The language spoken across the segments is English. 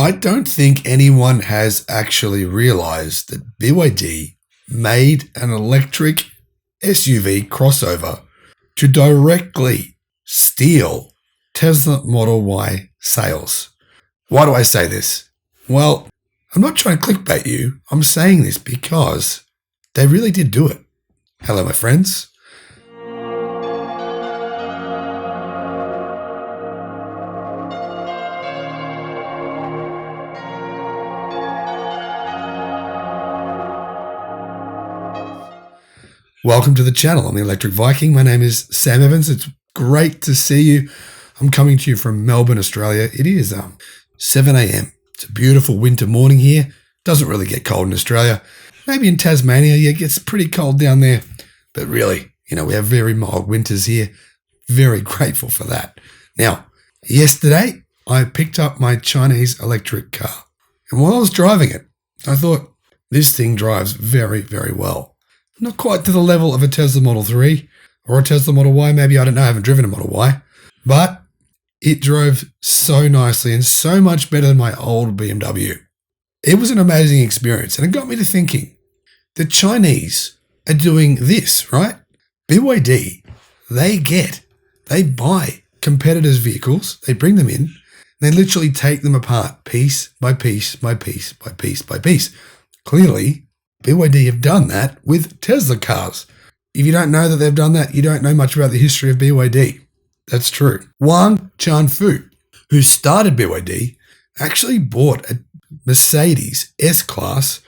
I don't think anyone has actually realized that BYD made an electric SUV crossover to directly steal Tesla Model Y sales. Why do I say this? Well, I'm not trying to clickbait you. I'm saying this because they really did do it. Hello, my friends. Welcome to the channel. I'm the Electric Viking. My name is Sam Evans. It's great to see you. I'm coming to you from Melbourne, Australia. It is 7 a.m. It's a beautiful winter morning here. Doesn't really get cold in Australia. Maybe in Tasmania, it gets pretty cold down there. But really, we have very mild winters here. Very grateful for that. Now, yesterday, I picked up my Chinese electric car. And while I was driving it, I thought, this thing drives very, very well. Not quite to the level of a Tesla Model 3 or a Tesla Model Y. Maybe, I don't know, I haven't driven a Model Y. But it drove so nicely and so much better than my old BMW. It was an amazing experience, and it got me to thinking, the Chinese are doing this, right? BYD, they buy competitors' vehicles, they bring them in, and they literally take them apart piece by piece by piece by piece by piece. Clearly, BYD have done that with Tesla cars. If you don't know that they've done that, you don't know much about the history of BYD. That's true. Wang Chanfu, who started BYD, actually bought a Mercedes S-Class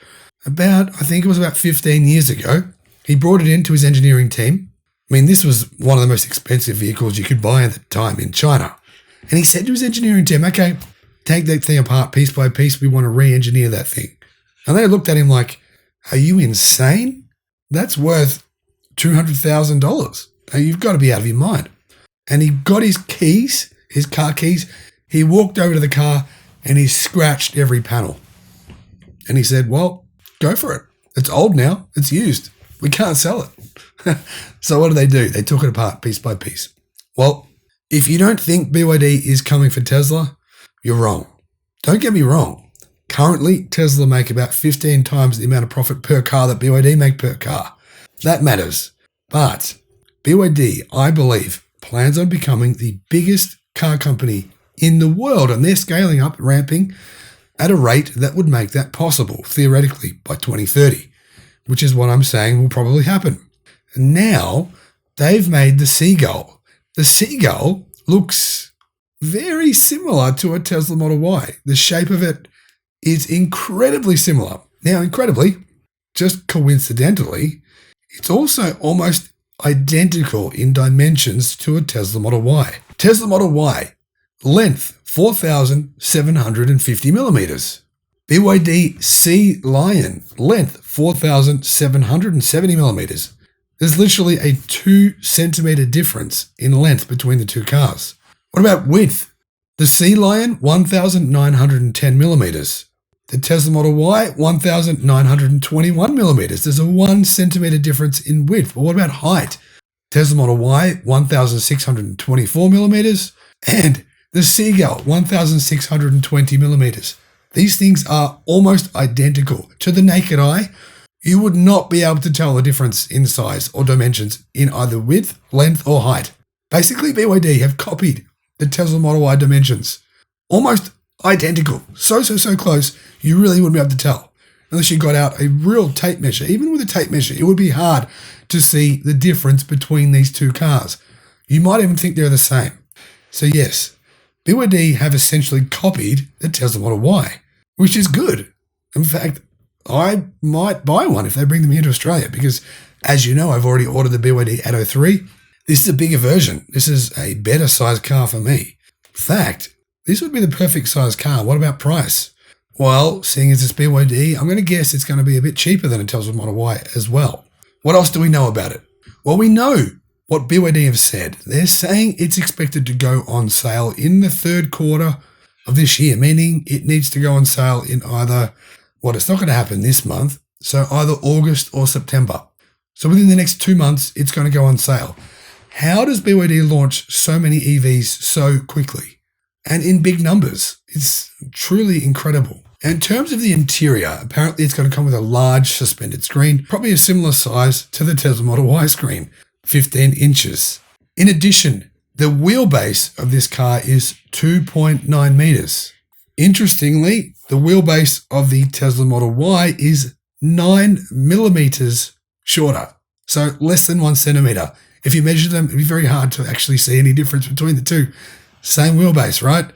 I think it was about 15 years ago. He brought it into his engineering team. I mean, this was one of the most expensive vehicles you could buy at the time in China. And he said to his engineering team, okay, take that thing apart piece by piece. We want to re-engineer that thing. And they looked at him like, are you insane? That's worth $200,000. You've got to be out of your mind. And he got his keys, his car keys. He walked over to the car and he scratched every panel. And he said, well, go for it. It's old now. It's used. We can't sell it. So what do? They took it apart piece by piece. Well, if you don't think BYD is coming for Tesla, you're wrong. Don't get me wrong. Currently, Tesla make about 15 times the amount of profit per car that BYD make per car. That matters. But BYD, I believe, plans on becoming the biggest car company in the world, and they're scaling up, ramping at a rate that would make that possible, theoretically, by 2030, which is what I'm saying will probably happen. And now, they've made the Seagull. The Seagull looks very similar to a Tesla Model Y. The shape of it is incredibly similar. Now, incredibly, just coincidentally, it's also almost identical in dimensions to a Tesla Model Y. Tesla Model Y, length 4,750 millimeters. BYD Sea Lion, length 4,770 millimeters. There's literally a 2 centimeter difference in length between the two cars. What about width? The Sea Lion, 1,910 millimeters. The Tesla Model Y, 1,921 millimeters. There's a 1 centimeter difference in width. But what about height? Tesla Model Y, 1,624 millimeters. And the Seagull, 1,620 millimeters. These things are almost identical. To the naked eye, you would not be able to tell the difference in size or dimensions in either width, length, or height. Basically, BYD have copied the Tesla Model Y dimensions. Almost identical. So close, you really wouldn't be able to tell. Unless you got out a real tape measure. Even with a tape measure, it would be hard to see the difference between these two cars. You might even think they're the same. So yes, BYD have essentially copied the Tesla Model Y, which is good. In fact, I might buy one if they bring them here to Australia because, as you know, I've already ordered the BYD Atto 3. This is a bigger version. This is a better sized car for me. In fact, this would be the perfect size car. What about price? Well, seeing as it's BYD, I'm going to guess it's going to be a bit cheaper than a Tesla Model Y as well. What else do we know about it? Well, we know what BYD have said. They're saying it's expected to go on sale in the third quarter of this year, meaning it needs to go on sale in either, well, it's not going to happen this month, so either August or September. So within the next 2 months, it's going to go on sale. How does BYD launch so many EVs so quickly? and in big numbers. It's truly incredible. In terms of the interior, apparently it's going to come with a large suspended screen, probably a similar size to the Tesla Model Y screen, 15 inches. In addition, the wheelbase of this car is 2.9 meters. Interestingly, the wheelbase of the Tesla Model Y is 9 millimeters shorter, so less than 1 centimeter. If you measure them, it'd be very hard to actually see any difference between the two. Same wheelbase, right?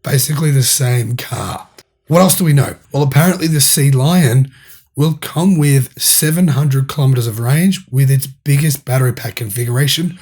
Basically the same car. What else do we know? Well, apparently the Sea Lion will come with 700 kilometers of range with its biggest battery pack configuration,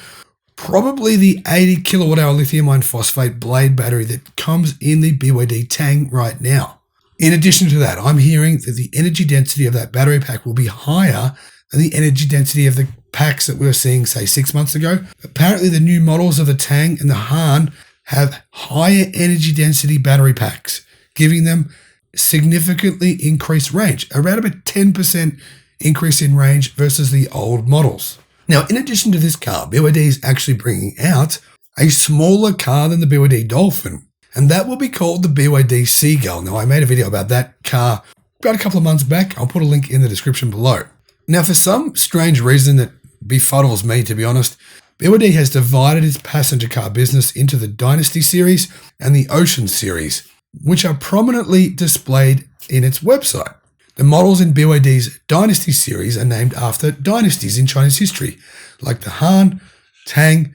probably the 80 kilowatt hour lithium iron phosphate blade battery that comes in the BYD Tang right now. In addition to that, I'm hearing that the energy density of that battery pack will be higher than the energy density of the packs that we were seeing, say, 6 months ago. Apparently the new models of the Tang and the Han have higher energy density battery packs, giving them significantly increased range, around about 10% increase in range versus the old models. Now, in addition to this car, BYD is actually bringing out a smaller car than the BYD Dolphin, and that will be called the BYD Seagull. Now, I made a video about that car about a couple of months back. I'll put a link in the description below. Now, for some strange reason that befuddles me, to be honest, BYD has divided its passenger car business into the Dynasty series and the Ocean series, which are prominently displayed in its website. The models in BYD's Dynasty series are named after dynasties in Chinese history, like the Han, Tang,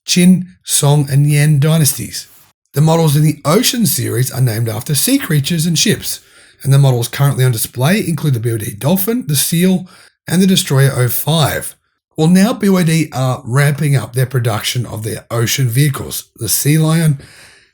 Qin, Song, and Yan dynasties. The models in the Ocean series are named after sea creatures and ships, and the models currently on display include the BYD Dolphin, the Seal, and the Destroyer 05. Well, now BYD are ramping up their production of their ocean vehicles, the Sea Lion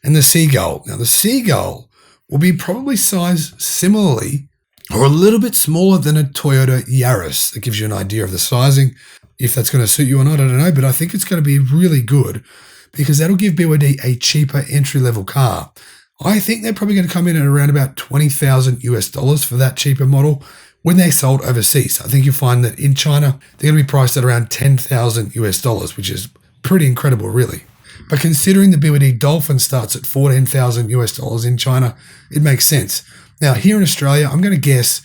and the Seagull. Now, the Seagull will be probably sized similarly or a little bit smaller than a Toyota Yaris. That gives you an idea of the sizing. If that's going to suit you or not, I don't know, but I think it's going to be really good because that'll give BYD a cheaper entry-level car. I think they're probably going to come in at around about $20,000 for that cheaper model when they're sold overseas. I think you'll find that in China, they're going to be priced at around $10,000, which is pretty incredible, really. But considering the BYD Dolphin starts at $14,000 in China, it makes sense. Now, here in Australia, I'm going to guess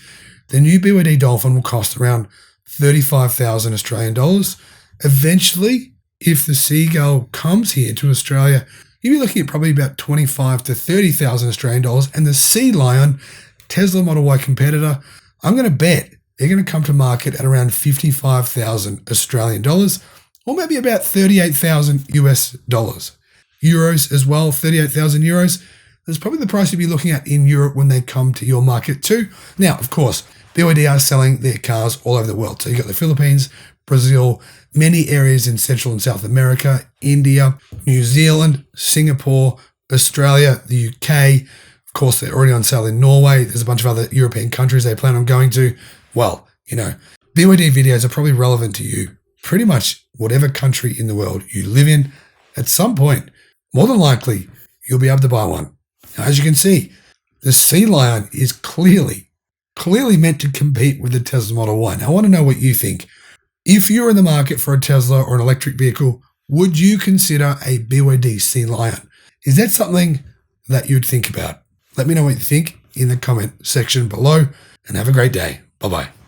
the new BYD Dolphin will cost around 35,000 Australian dollars. Eventually, if the Seagull comes here to Australia, you'll be looking at probably about 25 to 30,000 Australian dollars. And the Sea Lion, Tesla Model Y competitor, I'm going to bet they're going to come to market at around 55,000 Australian dollars, or maybe about 38,000 US dollars. Euros as well, 38,000 euros. That's probably the price you'll be looking at in Europe when they come to your market too. Now, of course, BYD are selling their cars all over the world. So you've got the Philippines, Brazil, many areas in Central and South America, India, New Zealand, Singapore, Australia, the UK. Of course, they're already on sale in Norway. There's a bunch of other European countries they plan on going to. Well, BYD videos are probably relevant to you. Pretty much whatever country in the world you live in, at some point, more than likely, you'll be able to buy one. Now, as you can see, the Sea Lion is clearly meant to compete with the Tesla Model Y. Now, I want to know what you think. If you're in the market for a Tesla or an electric vehicle, would you consider a BYD Sea Lion? Is that something that you'd think about? Let me know what you think in the comment section below, and have a great day. Bye-bye.